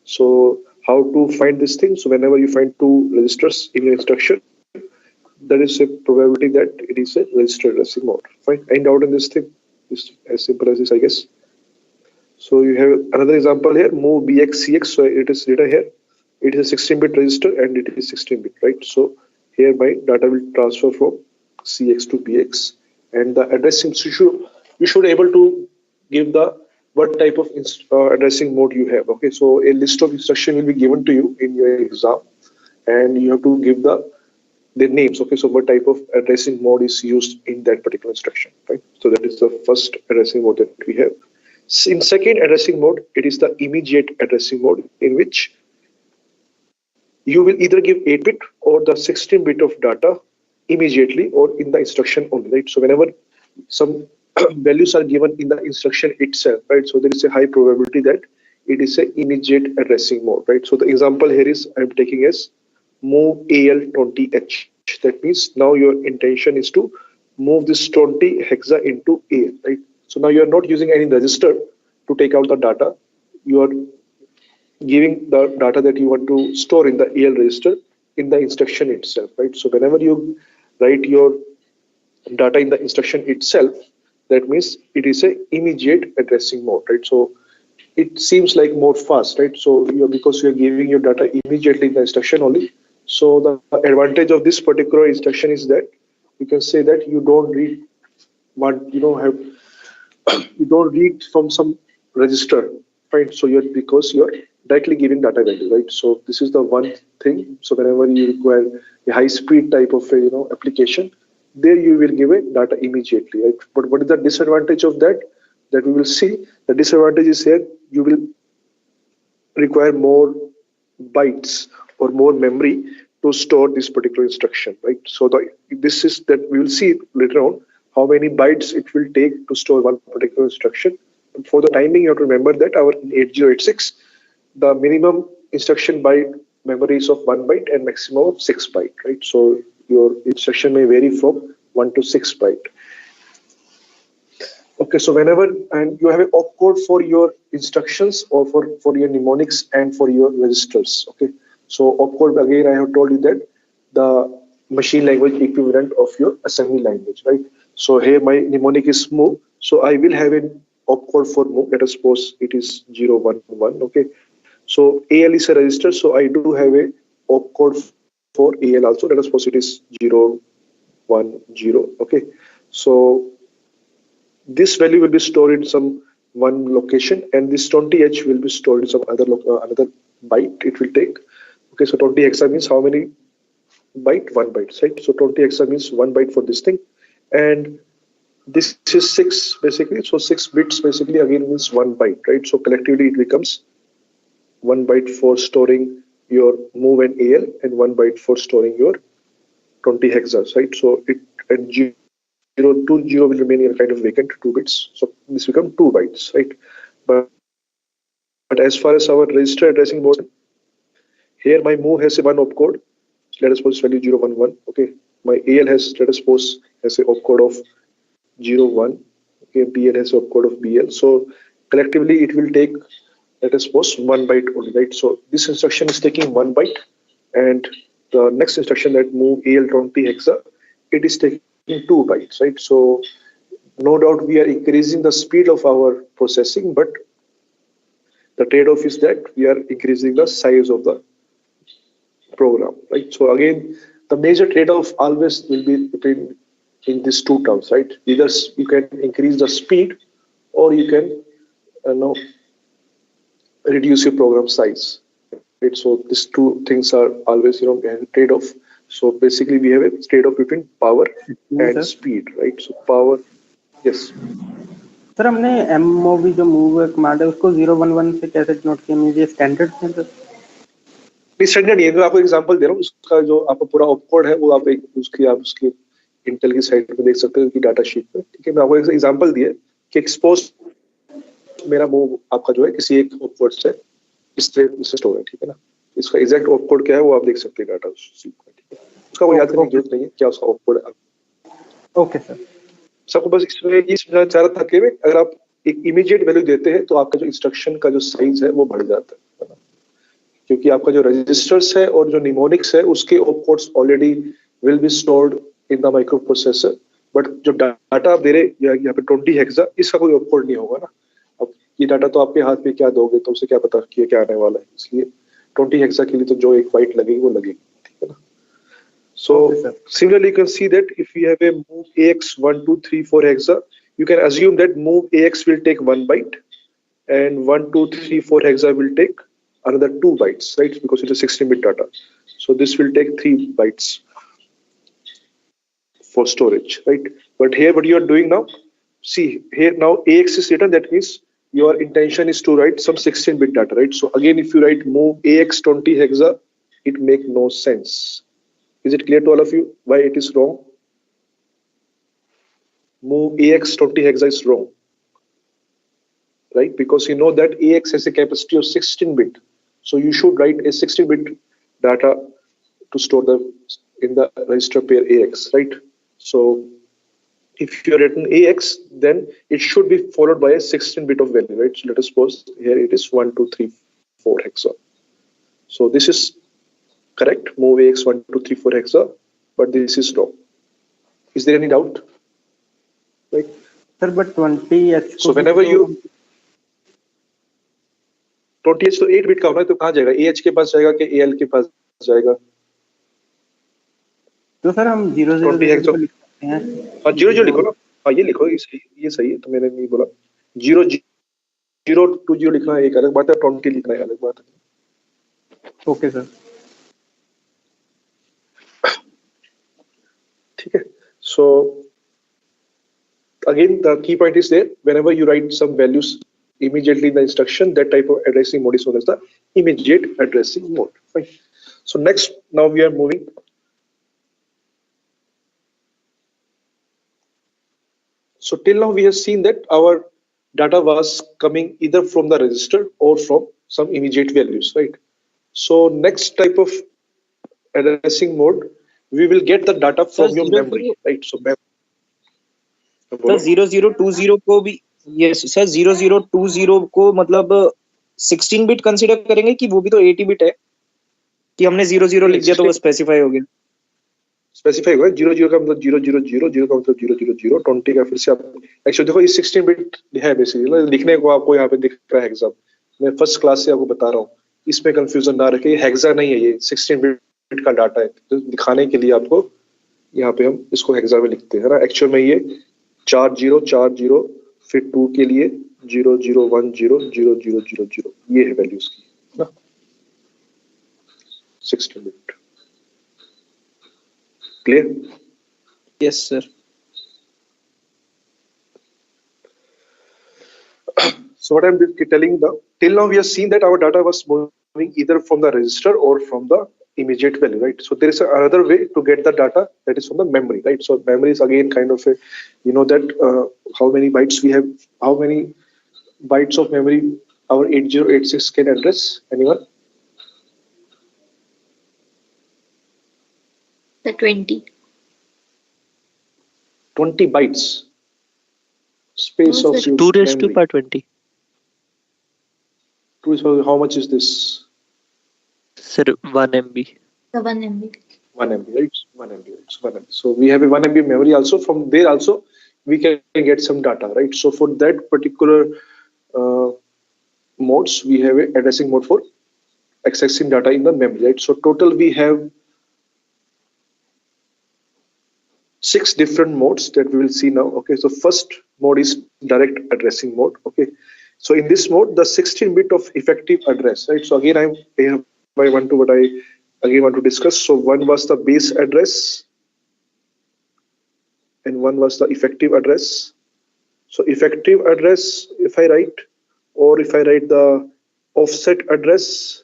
So how to find this thing? So whenever you find two registers in your instruction, there is a probability that it is a register addressing mode. Fine. Any doubt in this thing? It's as simple as this, I guess. So you have another example here, move bx cx. So it is written here, it is a 16-bit register and it is 16-bit, right? So here my data will transfer from cx to bx, and the addressing, so you should able to give the what type of addressing mode you have. Okay, so a list of instruction will be given to you in your exam, and you have to give the names. Okay, so what type of addressing mode is used in that particular instruction, right? So that is the first addressing mode that we have. In second addressing mode, it is the immediate addressing mode, in which you will either give 8-bit or the 16-bit of data immediately or in the instruction only, right? So whenever some values are given in the instruction itself, right? So there is a high probability that it is a immediate addressing mode, right? So the example here is I'm taking as move AL20H. That means now your intention is to move this 20 hexa into AL, right? So now you are not using any register to take out the data. You are giving the data that you want to store in the AL register in the instruction itself, right? So whenever you write your data in the instruction itself, that means it is a immediate addressing mode, right? So it seems like more fast, right? So because you're giving your data immediately in the instruction only. So the advantage of this particular instruction is that you can say that you don't read what you don't have, you don't read from some register, right? So because you're directly giving data value, right? So this is the one thing. So whenever you require a high speed type of application, there you will give a data immediately, right? But what is the disadvantage of that? That we will see. The disadvantage is here, you will require more bytes or more memory to store this particular instruction, right? So this is that we will see later on how many bytes it will take to store one particular instruction. But for the timing, you have to remember that our in 8086, the minimum instruction byte memory is of 1 byte and maximum of 6 byte, right? So your instruction may vary from 1 to 6 byte. Okay, so whenever, and you have an opcode for your instructions or for your mnemonics and for your registers. Okay, so opcode, again, I have told you that the machine language equivalent of your assembly language, right? So here my mnemonic is move. So I will have an opcode for move. Let us suppose it is 011. Okay, so AL is a register. So I do have a opcode for AL also. Let us suppose it is 010. Okay, so this value will be stored in some one location, and this 20H will be stored in some other another byte it will take. Okay, so 20 hexa means how many byte? 1 byte, right? So 20 hexa means 1 byte for this thing, and this is 6 basically. So 6 bits basically again means 1 byte, right? So collectively it becomes 1 byte for storing your move and AL, and 1 byte for storing your 20 hexas, right? So it at 020 will remain in a kind of vacant 2 bits. So this become 2 bytes, right? But as far as our register addressing mode, here my move has a one opcode. Let us suppose value 011. Okay, my AL has, let us suppose, has a opcode of 01. Okay, BL has a opcode of BL. So collectively it will take, let us suppose, 1 byte only, right? So this instruction is taking 1 byte, and the next instruction that move AL20 hexa, it is taking 2 bytes, right? So no doubt we are increasing the speed of our processing, but the trade-off is that we are increasing the size of the program, right? So again, the major trade-off always will be between in these two terms, right? Either you can increase the speed, or you can reduce your program size, right? So these two things are always a trade-off. So basically we have a trade-off between power and speed, right? So power, yes. Sir हमने MOV जो move command है उसको 011 से कैसे note किया? मुझे standard है sir? Standard ये, मैं आपको एग्जांपल दे रहा हूँ। उसका जो आपका पूरा ऑपकोड है वो आप उसकी इंटेल की साइट पे देख सकते हो कि डाटा शीट पे, ठीक है। मैं आपको एक एग्जांपल दिया कि एक्सपोज मेरा मूव आपका जो है किसी एक ऑपकोड से इस तरह से स्टोर है, ठीक है ना। इसका एग्जैक्ट ऑपकोड क्या है वो आप देख सकते हैं डाटा शीट में, ठीक है। उसका वो याद करने की जरूरत नहीं है क्या उसका ऑपकोड है। ओके सर, सबको बस इसमें ये समझना चाह रहा था कि अगर आप एक इमीडिएट वैल्यू देते हैं तो आपका जो इंस्ट्रक्शन का जो साइज है वो बढ़ जाता है ना। क्योंकि आपका जो रजिस्टर्स है और जो निमोनिक्स है उसके opcodes already will be stored in the microprocessor, but जो डाटा आप दे रहे यहाँ पे 20 हेक्सा, इसका कोई ऑपकोड नहीं होगा ना। अब ये डाटा तो आपके हाथ में क्या दोगे तो उसे क्या पता कि क्या आने वाला है, इसलिए 20 हेक्सा के लिए तो जो एक बाइट लगेगी वो लगेगी, ठीक है ना। So similarly, you can see that if we have a move AX 1, 2, 3, 4 hexa, you can assume that move AX will take 1 byte and 1, 2, 3, 4 hexa will take another 2 bytes, right? Because it is 16-bit data. So this will take 3 bytes for storage, right? But here what you are doing now, see here now AX is written, that means your intention is to write some 16-bit data, right? So again, if you write move AX 20 hexa, it make no sense. Is it clear to all of you why it is wrong? Move AX 20 hexa is wrong, right? Because you know that AX has a capacity of 16-bit. So you should write a 16-bit data to store in the register pair AX, right? So if you are written AX, then it should be followed by a 16-bit of value, right? So let us suppose here it is 1, 2, 3, 4 hexa. So this is correct, move AX 1, 2, 3, 4 hexa, but this is wrong. Is there any doubt? Right? Sir, but 20H. So whenever you 20H तो 8 bit का होना है, तो कहाँ जाएगा? AH के पास जाएगा कि AL के पास जाएगा? तो सर हम 0 0 20 हेक्सा लिख सकते हैं। हाँ 0 0 लिखो ना, हाँ ये लिखो, ये सही है, तो मैंने नहीं बोला 0 0 2 0 लिखना एक अलग बात है, 20 लिखना एक अलग बात है। ओके सर, ठीक है। So again the key point is there, whenever you write some values immediately in the instruction, that type of addressing mode is known as the immediate addressing mode. Fine. So next, now we are moving. So till now we have seen that our data was coming either from the register or from some immediate values, right? So next type of addressing mode, we will get the data from your memory, right? So sir 0020 को भी, yes sir 0020 को मतलब 16 bit consider करेंगे कि वो भी तो 80 bit है, कि हमने 00 लिख दिया तो वो स्पेसिफाई हो गया? स्पेसिफाई हुआ है 00 का मतलब 0000 का मतलब 000, 20 का फिर से आप एक्चुअली देखो ये 16 बिट है बेसिकली, लिखने को आपको यहाँ पे दिख रहा है हेक्सा, मैं फर्स्ट क्लास से आपको बता रहा हूँ, इसमें कंफ्यूजन ना रखे, ये हेक्सा नहीं है, ये 16 बिट का डाटा है, तो दिखाने के लिए आपको यहाँ पे हम इसको हेक्सा में लिखते हैं ना। एक्चुअल में ये 4040 फिर 2 के लिए 00100000, ये है वैल्यूज की ना 16 bit. Clear? Yes sir. So what I'm telling now, till now we have seen that our data was moving either from the register or from the immediate value, right? So there is another way to get the data, that is from the memory, right? So memory is again kind of a, you know that how many bytes we have, how many bytes of memory our 8086 can address? Anyone? The 20. 20 bytes. Space of 2 raised to power 20. 2 how much is this? Sir 1 MB. The 1 MB. 1 MB, right? 1 MB, right? So 1 MB. So we have a 1 MB memory also. From there also we can get some data, right? So for that particular modes, we have a addressing mode for accessing data in the memory, right? So total we have 6 different modes that we will see now. Okay, so first mode is direct addressing mode. Okay, so in this mode, the 16-bit of effective address, right? So again, I want to discuss. So one was the base address, and one was the effective address. So effective address, if I write the offset address,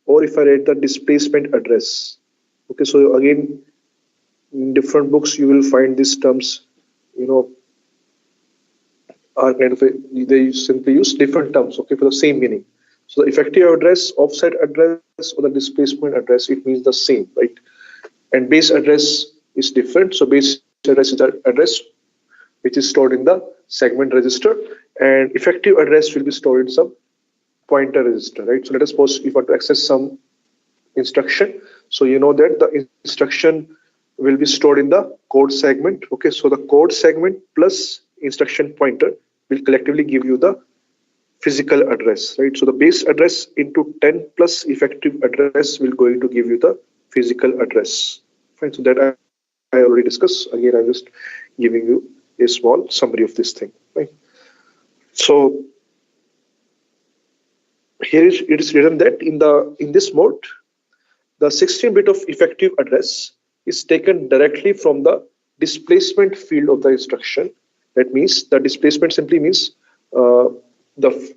or if I write the displacement address. Okay, so again, in different books you will find these terms, you know, are kind of they simply use different terms, okay, for the same meaning. So the effective address, offset address, or the displacement address, it means the same, right? And base address is different. So base address is the address which is stored in the segment register, and effective address will be stored in some pointer register, right? So let us suppose if you want to access some instruction. So you know that the instruction will be stored in the code segment. Okay, so the code segment plus instruction pointer will collectively give you the physical address, right? So the base address into 10 plus effective address will going to give you the physical address. Fine. So that I already discussed. Again, I'm just giving you a small summary of this thing. Right. So here it is written that in this mode, the 16-bit of effective address is taken directly from the displacement field of the instruction. That means the displacement simply means the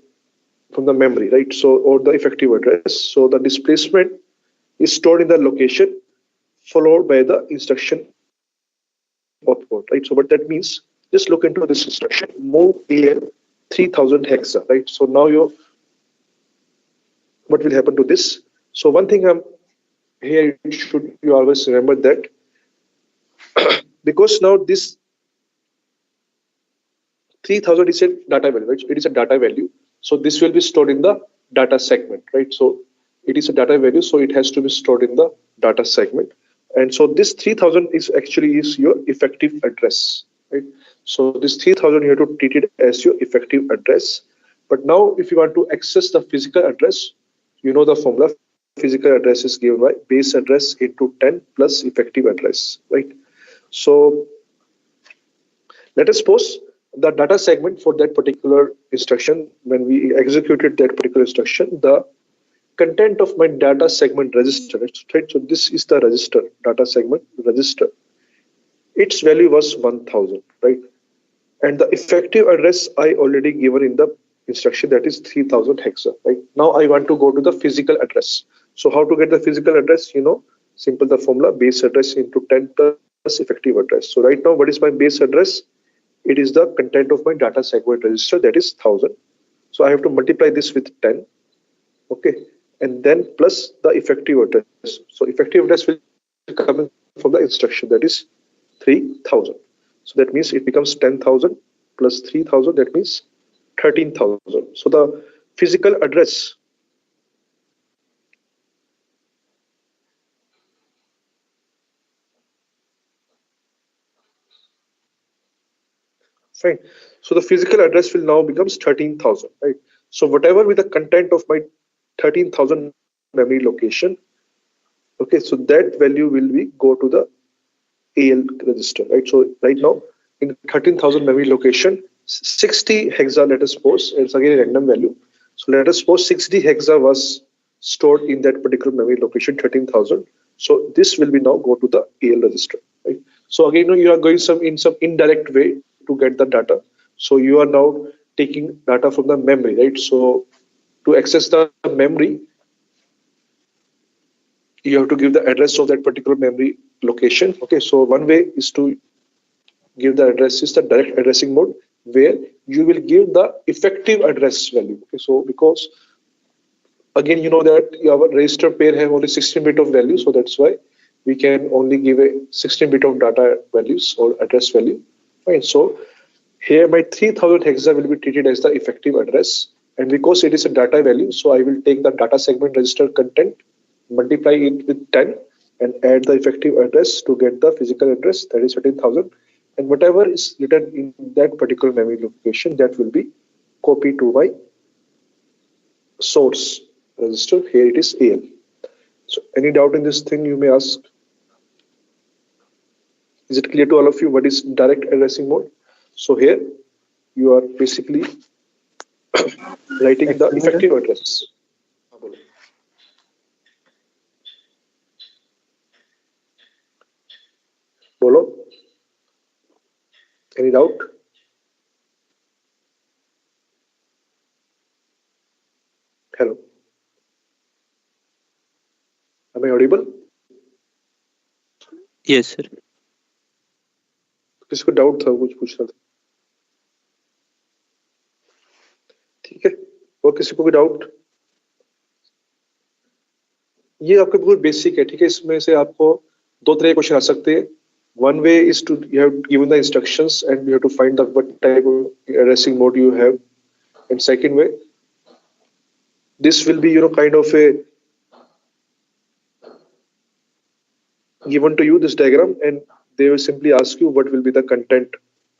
from the memory, right? So or the effective address. So the displacement is stored in the location followed by the instruction output, right? So what that means, just look into this instruction, move AL 3000 hexa, right? So now what will happen to this? So one thing here should you always remember that because now this 3000 is a data value, right? It is a data value. So this will be stored in the data segment, right? So it is a data value, so it has to be stored in the data segment. And so this 3000 is actually is your effective address, right? So this 3000 you have to treat it as your effective address. But now if you want to access the physical address, you know the formula. Physical address is given by base address into 10 plus effective address, right? So let us suppose the data segment for that particular instruction, when we executed that particular instruction, the content of my data segment register, right? So this is the register, data segment register. Its value was 1000, right? And the effective address I already given in the instruction, that is 3000 hexa, right? Now I want to go to the physical address. So how to get the physical address? You know, simple the formula, base address into 10 plus effective address. So right now, what is my base address? It is the content of my data segment register, that is 1000. So I have to multiply this with 10, okay, and then plus the effective address. So effective address will come from the instruction, that is 3000. So that means it becomes 10,000 plus 3000, that means 13,000. So the physical address fine. So the physical address will now becomes 13,000, right? So whatever with the content of my 13,000 memory location, okay, so that value will be go to the AL register, right? So right now in 13,000 memory location, 60 hexa, let us suppose, it's again a random value. So let us suppose 60 hexa was stored in that particular memory location, 13,000. So this will be now go to the AL register, right? So again, you are going in some indirect way to get the data. So you are now taking data from the memory, right? So to access the memory, you have to give the address of that particular memory location. Okay, so one way is to give the address is the direct addressing mode, where you will give the effective address value. Okay, so because again, you know that our register pair have only 16-bit of value, so that's why we can only give a 16-bit of data values or address value. Right. So here my 3000 hexa will be treated as the effective address, and because it is a data value, so I will take the data segment register content, multiply it with 10, and add the effective address to get the physical address, that is 13,000, and whatever is written in that particular memory location, that will be copied to my source register. Here it is AL. So any doubt in this thing you may ask? Is it clear to all of you what is direct addressing mode? So here you are basically writing the effective address. Bolo? Any doubt? Hello? Am I audible? Yes, sir. किसी को doubt था, कुछ पूछ रहा था? ठीक है, और किसी को भी डाउट? ये आपका बिल्कुल बेसिक है, ठीक है? इसमें से आपको दो तरह के क्वेश्चन आ सकते हैं. One way is to you have given the instructions and you have to find the what type of addressing mode you have, and second way, this will be kind of a given to you this diagram, and they will simply ask you what will be the content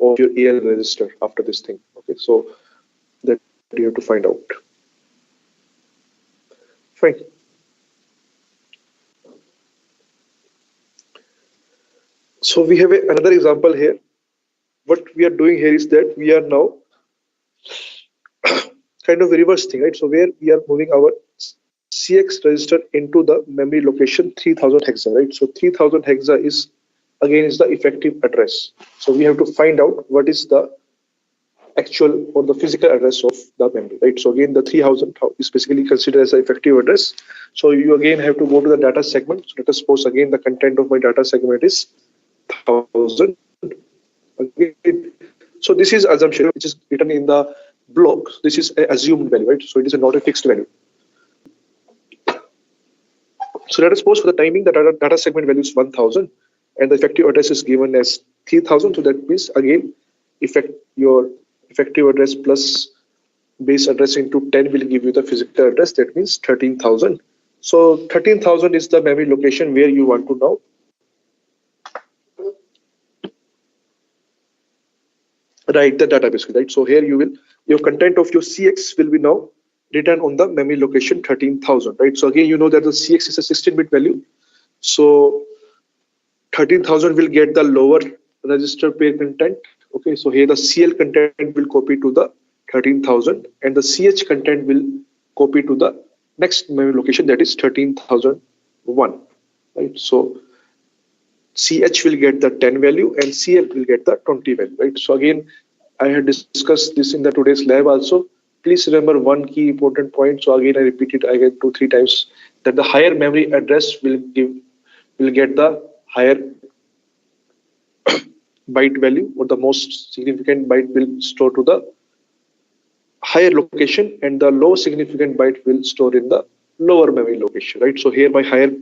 of your AL register after this thing. Okay, so that you have to find out. Fine. So we have another example here. What we are doing here is that we are now kind of reverse thing, right? So where we are moving our CX register into the memory location 3000 hexa, right? So 3000 hexa is again is the effective address. So we have to find out what is the actual or the physical address of the memory, right? So again, the 3000 is basically considered as the effective address. So you again have to go to the data segment. So let us suppose again the content of my data segment is 1000. Again, so this is assumption which is written in the block. This is an assumed value, right? So it is not a fixed value. So let us suppose for the timing the data segment value is 1000 and the effective address is given as 3000. So that means again your effective address plus base address into 10 will give you the physical address. That means 13,000. So 13,000 is the memory location where you want to now write the database, right? So here your content of your CX will be now written on the memory location 13,000, right? So again, you know that the CX is a 16-bit value. So 13,000 will get the lower register pair content. Okay, so here the CL content will copy to the 13,000 and the CH content will copy to the next memory location, that is 13,001, right? So CH will get the 10 value and CL will get the 20 value, right? So again, I had discussed this in the today's lab also. Please remember one key important point. So again, I repeat it again 2-3 times, that the higher memory address will get the higher byte value, or the most significant byte will store to the higher location and the low significant byte will store in the lower memory location, right? So here my higher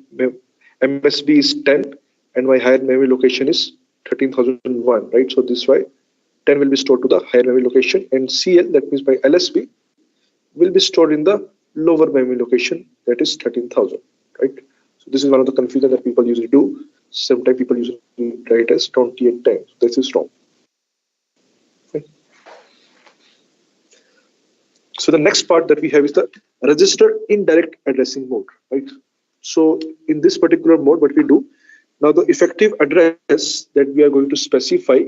MSB is 10 and my higher memory location is 13,001, right? So this way 10 will be stored to the higher memory location and CL, that means my LSB, will be stored in the lower memory location, that is 13,000, right? So this is one of the confusion that people usually do. Sometimes people usually write as 2810. This is wrong. Okay. So the next part that we have is the register indirect addressing mode, right? So in this particular mode, what we do now, the effective address that we are going to specify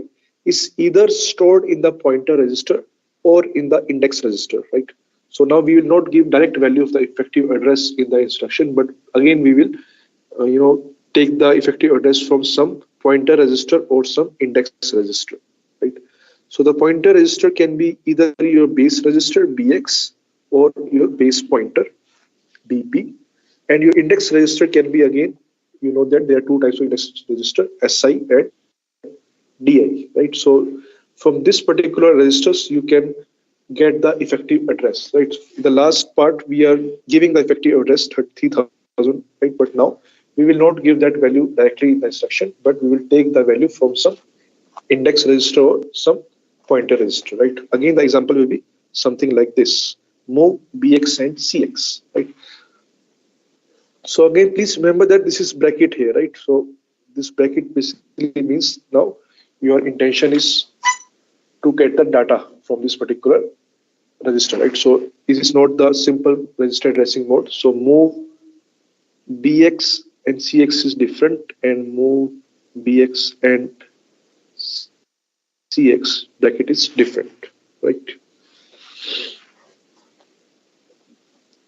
is either stored in the pointer register or in the index register, right? So now we will not give direct value of the effective address in the instruction, but again we will, take the effective address from some pointer register or some index register, right? So the pointer register can be either your base register BX or your base pointer BP, and your index register can be, again, you know that there are two types of index register, SI and DI, right? So from this particular registers you can get the effective address, right? In the last part we are giving the effective address 30,000, right? But now we will not give that value directly in the instruction, but we will take the value from some index register or some pointer register, right? Again, the example will be something like this: move BX and CX, right? So again, please remember that this is bracket here, right? So this bracket basically means now your intention is to get the data from this particular register, right? So this is not the simple register addressing mode. So move BX and CX is different, and move BX and CX bracket is different, right?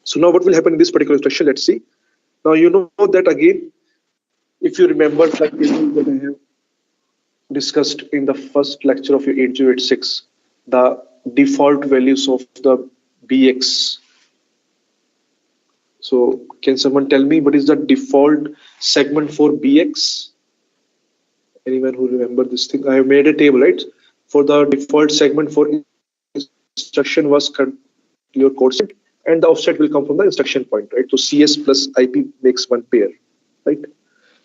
So now what will happen in this particular instruction? Let's see. Now you know that again, if you remember the table that I have discussed in the first lecture of your 8086, the default values of the BX. So can someone tell me what is the default segment for BX? Anyone who remember this thing? I have made a table, right? For the default segment for instruction was your code set, and the offset will come from the instruction point, right? So CS plus IP makes one pair, right?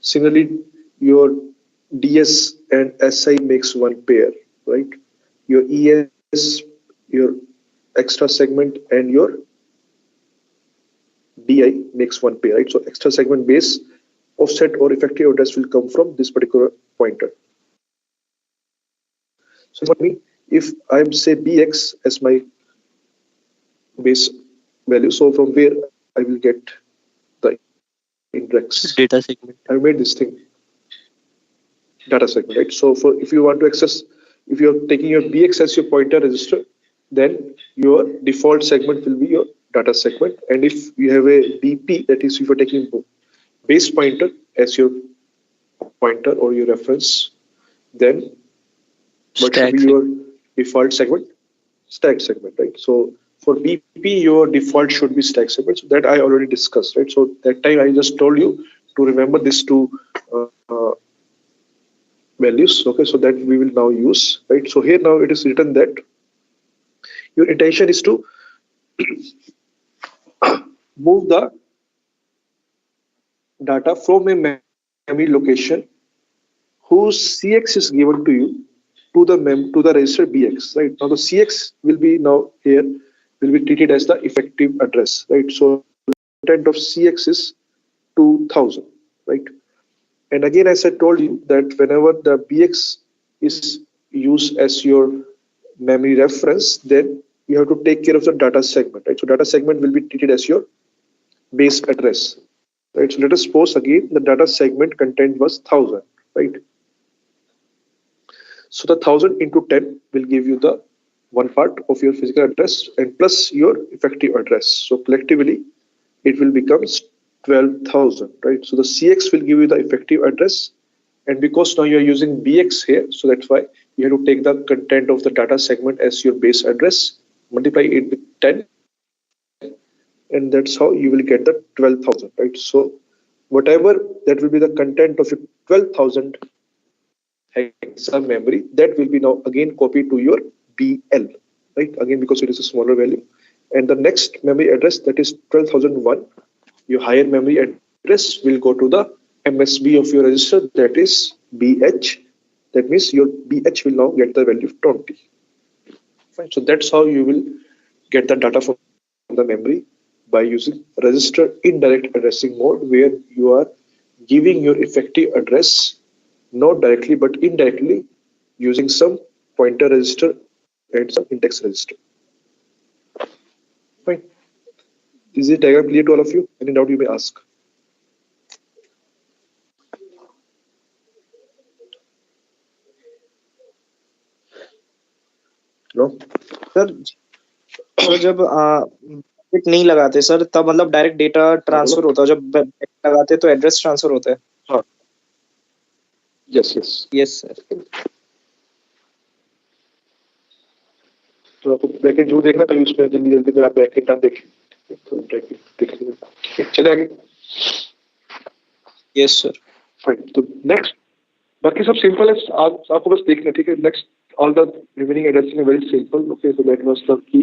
Similarly, your DS and SI makes one pair, right? Your ES, your extra segment, and your DI makes one pair, right? So extra segment base offset or effective address will come from this particular pointer. So for me, if I say bx as my base value, so from where I will get the index Data segment. I made this thing data segment, right? So for if you want to access, if you're taking your bx as your pointer register, then your default segment will be your data segment. And if you have a bp, that is if you're taking base pointer as your pointer or your reference, then what should Stack be your default segment? Stack segment, right? So for BP, your default should be stack segment. So that I already discussed, right? So that time I just told you to remember these two values. Okay, so that we will now use, right? So here now it is written that your intention is to move the data from a memory location whose CX is given to you to the register BX, right? Now the CX will be now here will be treated as the effective address, right? So content of CX is 2000, right? And again, as I told you that whenever the BX is used as your memory reference, then you have to take care of the data segment, right? So data segment will be treated as your base address, right? So let us suppose again the data segment content was 1000, right? So the 1000 into 10 will give you the one part of your physical address and plus your effective address. So collectively, it will become 12,000, right? So the CX will give you the effective address. And because now you're using BX here, so that's why you have to take the content of the data segment as your base address, multiply it with 10, and that's how you will get the 12,000, right? So whatever that will be the content of your 12,000 hexa memory, that will be now again copied to your BL, right? Again, because it is a smaller value. And the next memory address, that is 12,001, your higher memory address will go to the MSB of your register, that is BH. That means your BH will now get the value of 20. Fine. So that's how you will get the data from the memory by using register indirect addressing mode, where you are giving your effective address not directly but indirectly using some pointer register and some index register. Fine. Is the diagram clear to all of you? Any doubt you may ask. No? Sir तो जब bit नहीं लगाते sir तब मतलब direct data transfer होता है, जब bit लगाते तो एड्रेस ट्रांसफर होता है. हाँ. Yes. Yes sir. तो आपको ब्रैकेट जो देखना था उसमें जल्दी में आप ब्रैकेट नाम देखें, तो ब्रैकेट देखेंगे. चले आगे. Yes sir. फाइन. तो नेक्स्ट बाकी सब सिंपल है, आपको बस देखना, ठीक है. Next all the remaining addressing है very simple. Okay, so that was the key.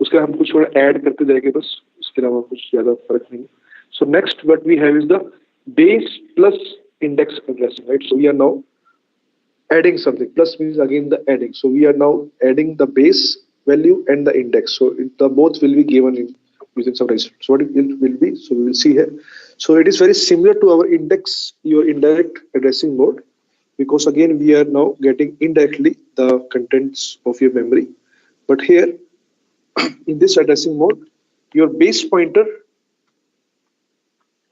उसके हम कुछ थोड़ा ऐड करते जाएंगे बस, उसके अलावा कुछ ज्यादा फर्क नहीं. So next what we have is the base plus index addressing, right? So we are now adding something. Plus means again the adding. So we are now adding the base value and the index. So the both will be given in using some register. So what it will be? So we will see here. So it is very similar to our index, your indirect addressing mode, because again we are now getting indirectly the contents of your memory. But here in this addressing mode, your base pointer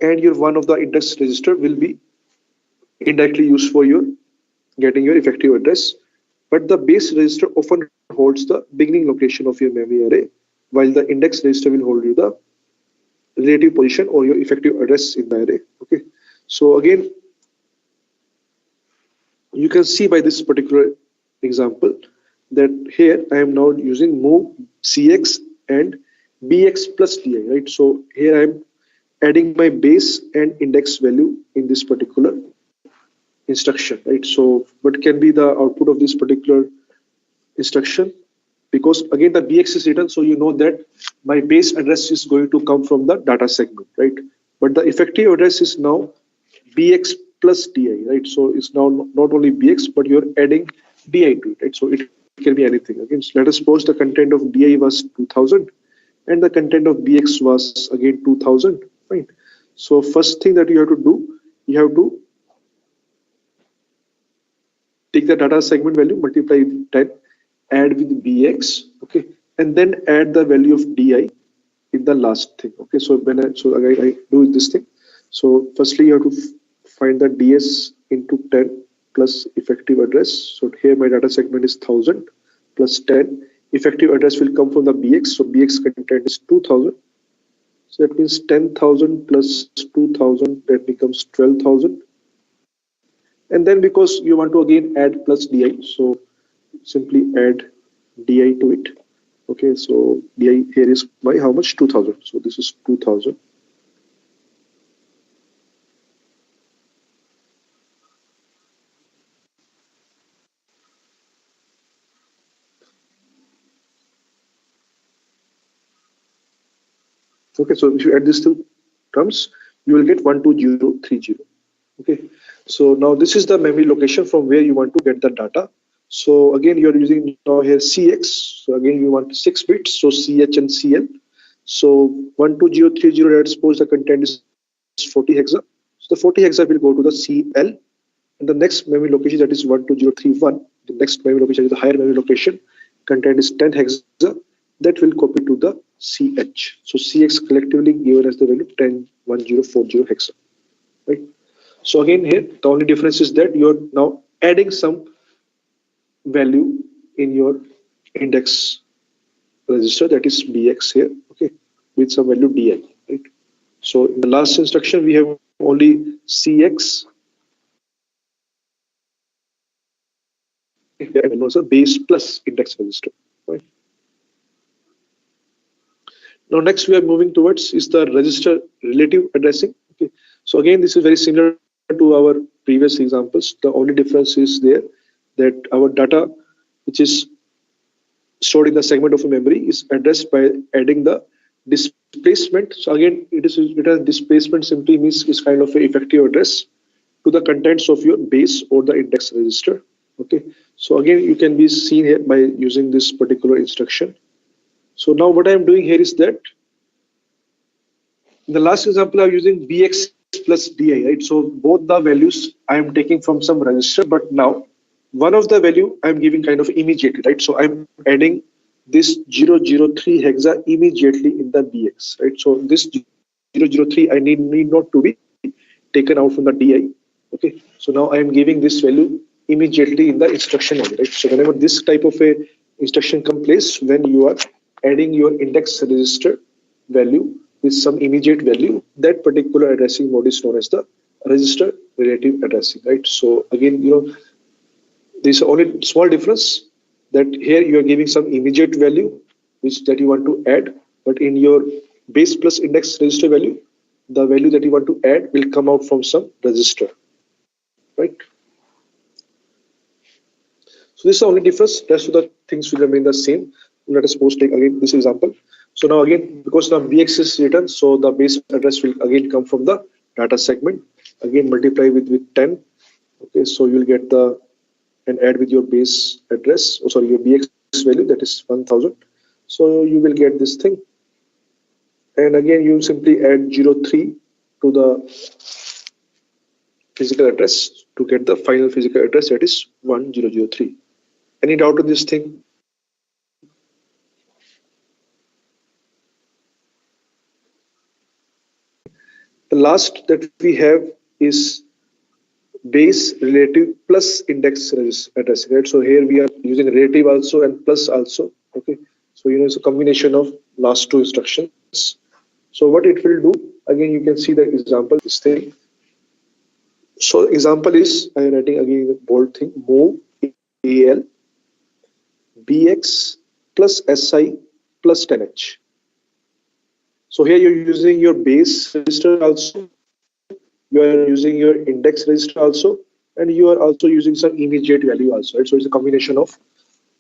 and your one of the index register will be indirectly used for your getting your effective address, but the base register often holds the beginning location of your memory array, while the index register will hold you the relative position or your effective address in the array. Okay, so again you can see by this particular example that here I am now using move CX and BX plus DI, right? So here I am adding my base and index value in this particular instruction, right? So what can be the output of this particular instruction? Because again the BX is written, so you know that my base address is going to come from the data segment, right? But the effective address is now BX plus DI, right? So it's now not only BX, but you're adding DI to it, right? So it can be anything. Again, so let us suppose the content of DI was 2000 and the content of BX was again 2000, right? So first thing that you have to do, you have to take the data segment value, multiply with 10, add with bx, okay, and then add the value of di in the last thing. Okay, so when I do this thing. So firstly, you have to find the ds into 10 plus effective address. So here my data segment is 1000 plus 10. Effective address will come from the bx. So bx content is 2000. So that means 10,000 plus 2000, that becomes 12,000. And then because you want to again add plus di, so simply add di to it. Okay, so di here is by how much? 2000. So this is 2000. Okay, so if you add these two terms, you will get 12030. Okay, so now this is the memory location from where you want to get the data. So again, you are using now here CX. So again, you want 6 bits, so CH and CL. So 12030, let's suppose the content is 40 hexa. So the 40 hexa will go to the CL, and the next memory location, that is 12031. The next memory location is the higher memory location. Content is 10 hexa. That will copy to the CH. So CX collectively given as the value 101040 hexa. Right. So again here the only difference is that you're now adding some value in your index register, that is bx here, okay, with some value di. Right. So in the last instruction we have only cx and also base plus index register. Right. Now next we are moving towards is the register relative addressing. Okay. So again this is very similar to our previous examples. The only difference is there that our data which is stored in the segment of a memory is addressed by adding the displacement. So again it is displacement simply means is kind of an effective address to the contents of your base or the index register. Okay, so again you can be seen here by using this particular instruction. So now what I am doing here is that in the last example I'm using bx plus di, right? So both the values I am taking from some register, but now one of the value I'm giving kind of immediately, right? So I'm adding this 003 hexa immediately in the bx, right? So this 003 I need not to be taken out from the di. Okay, so now I am giving this value immediately in the instruction only, right? So whenever this type of a instruction comes place, when you are adding your index register value with some immediate value, that particular addressing mode is known as the register relative addressing, right? So again, there's only small difference that here you are giving some immediate value which that you want to add, but in your base plus index register value, the value that you want to add will come out from some register, right? So this is the only difference. Rest of the things will remain the same. Let us suppose take again this example. So now again, because now bx is written, so the base address will again come from the data segment. Again multiply with 10. Okay, so you'll get the and add with your base address, or sorry, your bx value, that is 1000. So you will get this thing. And again, you simply add 03 to the physical address to get the final physical address, that is 1003. Any doubt on this thing? The last that we have is base relative plus index address, right? So here we are using relative also and plus also. Okay, so it's a combination of last two instructions. So what it will do, again you can see the example, this thing. So example is, I am writing again the bold thing, move al bx plus si plus 10h. So here you're using your base register also, you are using your index register also, and you are also using some immediate value also, right? So it's a combination of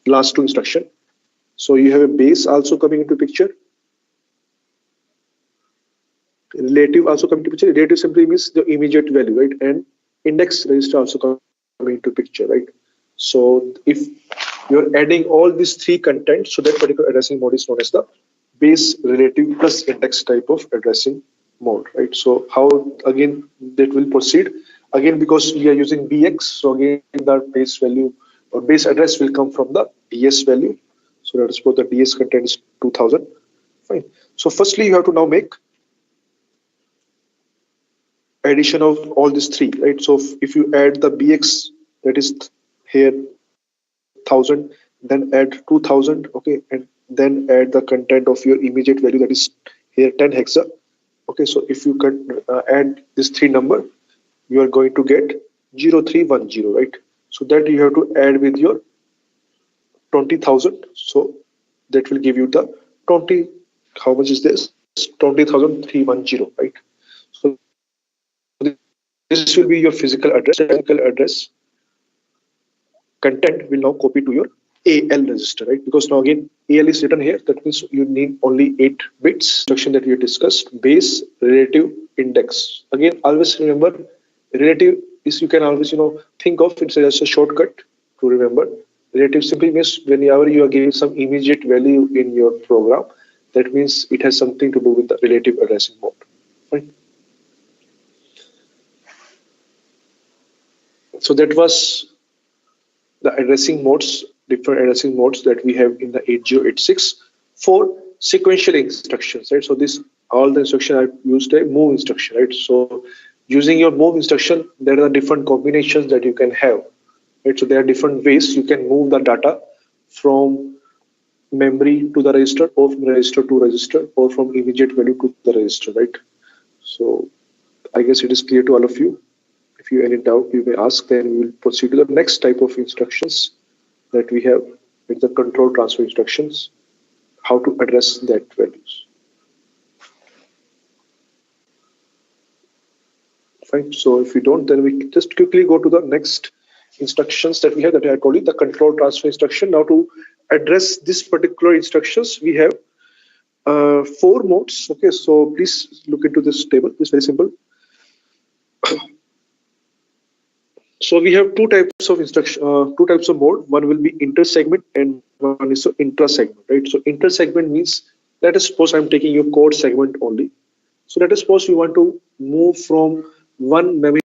last two instruction. So you have a base also coming into picture, relative also coming to picture. Relative simply means the immediate value, right? And index register also coming into picture, right? So if you're adding all these three contents, so that particular addressing mode is known as the base relative plus index type of addressing mode, right? So how again that will proceed? again, because we are using BX, so again the base value or base address will come from the DS value. So let us suppose the DS content is 2000. Fine. So firstly, you have to now make addition of all these three, right? So if you add the BX, that is here 1000, then add 2000, okay, and then add the content of your immediate value, that is here 10 hexa. Okay, so if you can add this three number, you are going to get 0310, right? So that you have to add with your 20,000. So that will give you the 20. How much is this? 20,310, right? So this will be your physical address. Physical address content will now copy to your AL register, right? Because now again AL is written here. That means you need only 8 bits. Instruction that we discussed: base, relative, index. Again, always remember, relative is, you can always think of it's just a shortcut to remember. Relative simply means whenever you are giving some immediate value in your program, that means it has something to do with the relative addressing mode, right? So that was the addressing modes, different addressing modes that we have in the 8086 for sequential instructions, right? So this, all the instruction I used a move instruction, right? So using your move instruction, there are different combinations that you can have, right? So there are different ways you can move the data from memory to the register, or from register to register, or from immediate value to the register, right? So I guess it is clear to all of you. If you have any doubt, you may ask. Then we will proceed to the next type of instructions that we have with the control transfer instructions, how to address that values. Fine. So if we don't, then we just quickly go to the next instructions that we have, that I told you, the control transfer instruction. Now to address this particular instructions, we have 4 modes. Okay, so please look into this table. It's very simple. So we have two types of instruction, two types of mode. One will be inter-segment and one is intra-segment, right? So inter-segment means, let us suppose I'm taking your code segment only. So let us suppose we want to move from one memory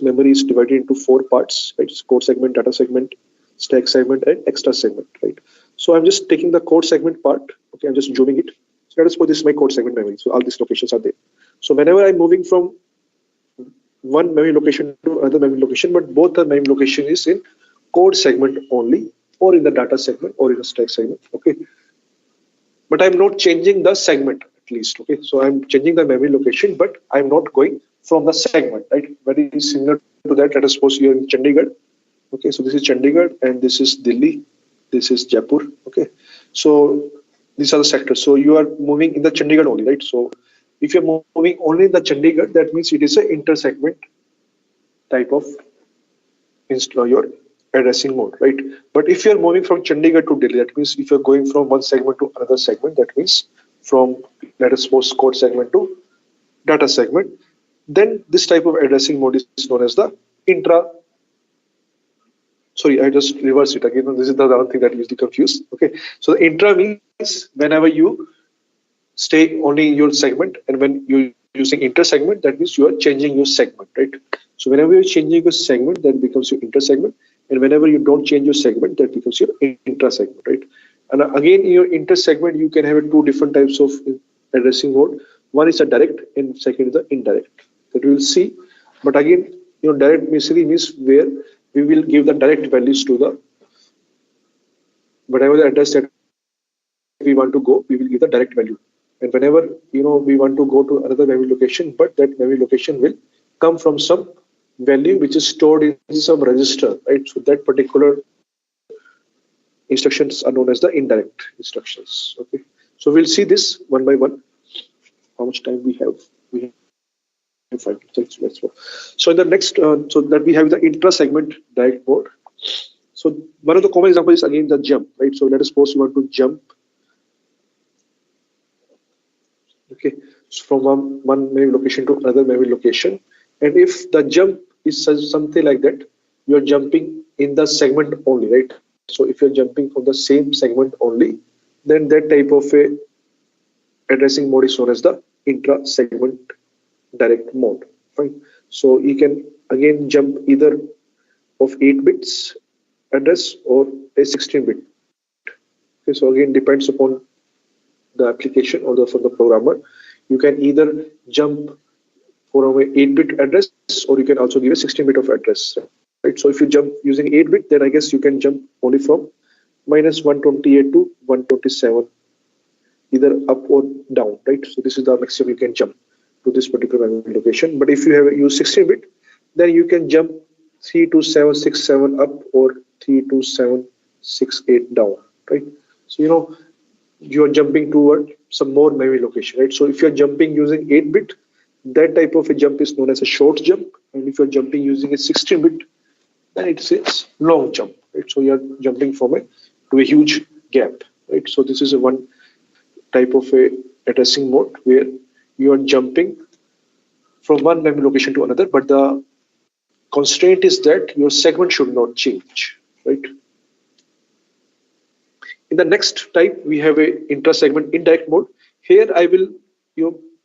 memory is divided into 4 parts, right? It's code segment, data segment, stack segment, and extra segment, right? So I'm just taking the code segment part. Okay, I'm just zooming it. So let us suppose this is my code segment memory. So all these locations are there. So whenever I'm moving from one memory location to another memory location, but both the memory location is in code segment only, or in the data segment, or in the stack segment. Okay, but I'm not changing the segment at least. Okay, so I'm changing the memory location, but I'm not going from the segment, right? Very similar to that. Let us suppose you're in Chandigarh. Okay, so this is Chandigarh and this is Delhi, this is Jaipur. Okay, so these are the sectors. So you are moving in the Chandigarh only, right? So if you're moving only in the Chandigarh, that means it is an inter-segment type of your addressing mode, right? But if you're moving from Chandigarh to Delhi, that means if you're going from one segment to another segment, that means from, let us suppose, code segment to data segment, then this type of addressing mode is known as the intra. Sorry, I just reverse it again. This is the other thing that usually confused. Okay, so the intra means whenever you stay only in your segment, and when you're using inter segment, that means you are changing your segment, right? So whenever you're changing your segment, that becomes your inter segment, and whenever you don't change your segment, that becomes your intra segment, right? And again, in your inter segment, you can have 2 different types of addressing mode. One is a direct, and second is the indirect. That we will see. But again, direct basically means where we will give the direct values to the whatever the address that we want to go, we will give the direct value. And whenever we want to go to another memory location, but that memory location will come from some value which is stored in some register, right? So that particular instructions are known as the indirect instructions. Okay, so we'll see this one by one. How much time we have? We have 5 minutes. Let's go. So in the next, so that we have the intra-segment direct mode. So one of the common examples is again the jump, right? So let us suppose you want to jump. Okay, so from one memory location to another memory location, and if the jump is something like that, you're jumping in the segment only, right? So if you're jumping from the same segment only, then that type of a addressing mode is known as the intra segment direct mode. Fine. So you can again jump either of 8 bits address or a 16 bit. Okay, so again depends upon the application or for the programmer. You can either jump for an 8-bit address, or you can also give a 16-bit of address. Right. So if you jump using 8-bit, then I guess you can jump only from minus 128 to 127, either up or down. Right. So this is the maximum you can jump to this particular memory location. But if you have used 16-bit, then you can jump 32767 up or 32768 down. Right. So you are jumping toward some more memory location, right? So if you're jumping using 8-bit, that type of a jump is known as a short jump. And if you're jumping using a 16-bit, then it's a long jump, right? So you're jumping to a huge gap, right? So this is a one type of a addressing mode where you are jumping from one memory location to another, but the constraint is that your segment should not change, right? In the next type, we have a intra-segment indirect mode. Here I will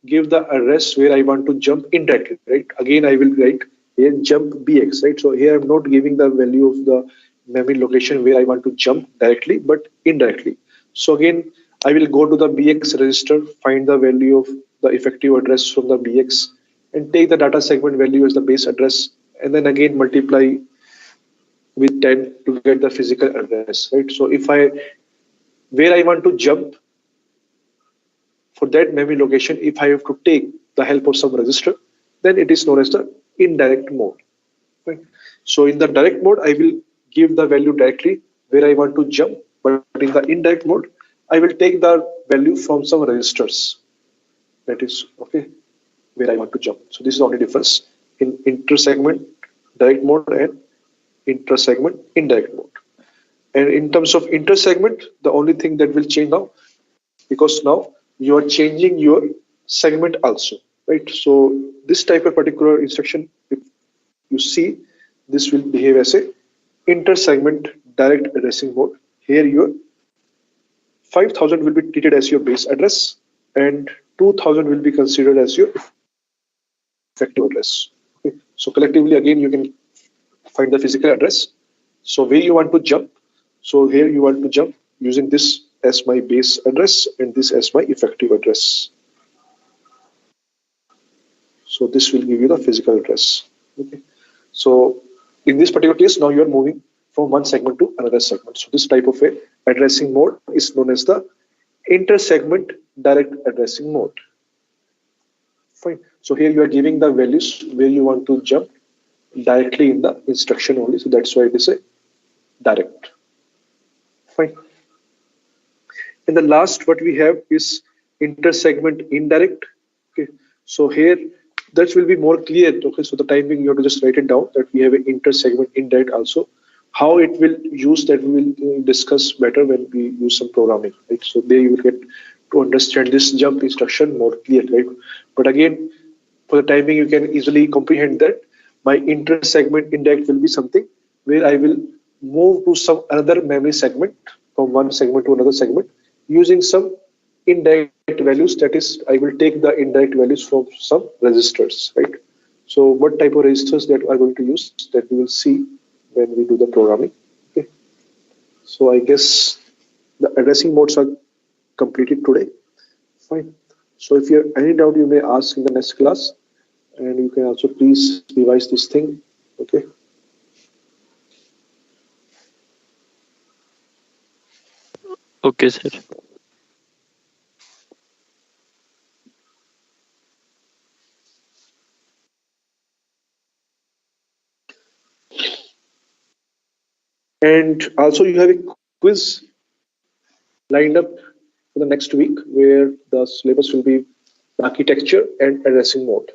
give the address where I want to jump indirectly, right? Again, I will write here jump bx, right? So here I'm not giving the value of the memory location where I want to jump directly, but indirectly. So again, I will go to the bx register, find the value of the effective address from the bx, and take the data segment value as the base address, and then again multiply with 10 to get the physical address, right? So if where I want to jump for that memory location, if I have to take the help of some resistor, then it is known as the indirect mode. Right? So in the direct mode, I will give the value directly where I want to jump, but in the indirect mode, I will take the value from some resistors. That is okay where I want to jump. So this is the only difference in inter-segment direct mode and intra-segment indirect mode. And in terms of inter-segment, the only thing that will change now, because now you are changing your segment also, right? So this type of particular instruction, if you see, this will behave as a inter-segment direct addressing mode. Here your 5000 will be treated as your base address and 2000 will be considered as your effective address. Okay? So collectively, again, you can find the physical address. So where you want to jump, so here you want to jump using this as my base address and this as my effective address. So this will give you the physical address. Okay. So in this particular case, now you are moving from one segment to another segment. So this type of a addressing mode is known as the inter-segment direct addressing mode. Fine. So here you are giving the values where you want to jump directly in the instruction only. So that's why it is a direct. Fine. And the last what we have is inter-segment indirect. Okay. So here that will be more clear. Okay. So the timing you have to just write it down that we have an inter-segment indirect also. How it will use that we will discuss better when we use some programming. Right. So there you will get to understand this jump instruction more clearly. Right. But again, for the timing you can easily comprehend that my inter-segment indirect will be something where I will move to some another memory segment from one segment to another segment using some indirect values. That is, I will take the indirect values from some resistors, right? So what type of resistors that are going to use that we will see when we do the programming. Okay. So I guess the addressing modes are completed today. Fine. So if you have any doubt, you may ask in the next class, and you can also please revise this thing. Okay. Okay, sir. And also you have a quiz lined up for the next week where the syllabus will be architecture and addressing mode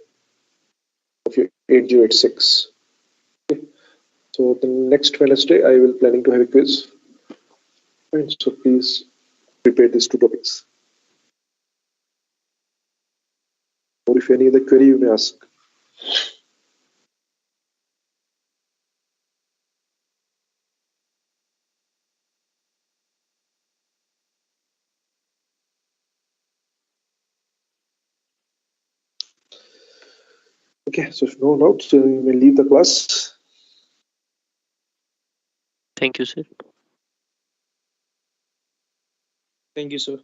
of your 8086. Okay. So the next Wednesday I will planning to have a quiz. And so please prepare these two topics. Or if any other query you may ask. Okay, so if no doubts, you may leave the class. Thank you, sir. Thank you, sir.